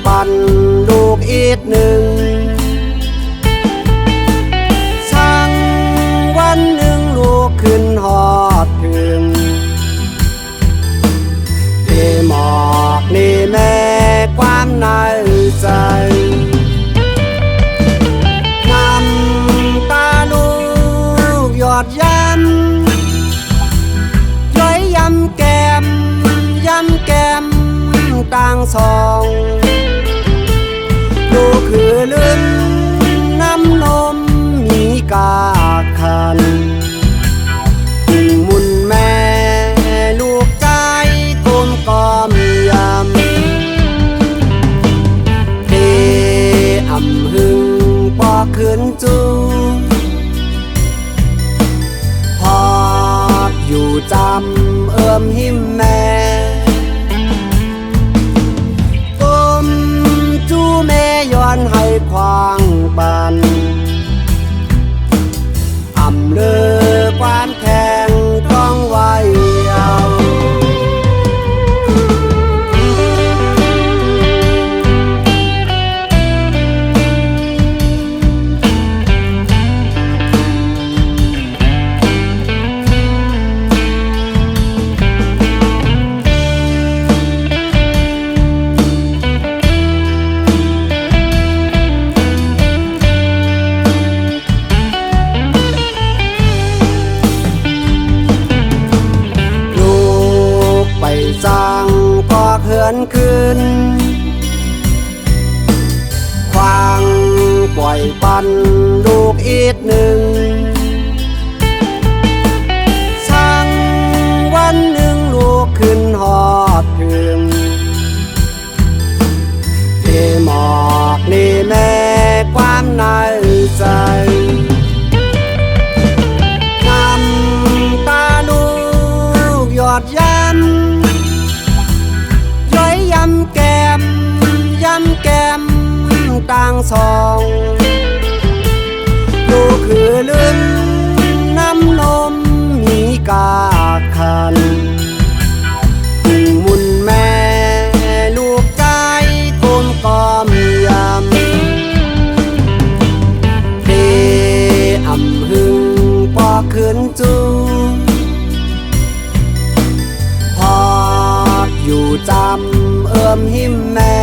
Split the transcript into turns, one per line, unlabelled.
ปันลูกอีกหนึ่งช่างวันหนึ่งลูกขึ้นหอดถึงที่หมอกนี่แม่ความในใจน้ำตาลูกหยดย้ำย้อยย้ำแก้มต่างสองลูกคือลืมน้ำนมมีกาคันถึงมุนแม่ลูกใจกลมกล่อมยำเทอ่ำหึงปอขึ้นจูพอดอยู่จำหิมแม่ย้อนให้ควางปันอำเลือความแข็งต้องไว้เอาสั่งก็เขื่อนขึ้นควางปล่อยปันลูกอีกหนึ่งช่างวันหนึ่งลูกขึ้นหอดถึงที่หมอกนี่แม่ความในใจน้ำตาลูกหยดย้ำแก้มต่างสองลูกคือลืมน้ำนมมีกาคันถึงมุนแม่ลูกใจกลมกล่อมยำเทอ่ำหึงปอขึ้นจูพอดอยู่จำหิมแม่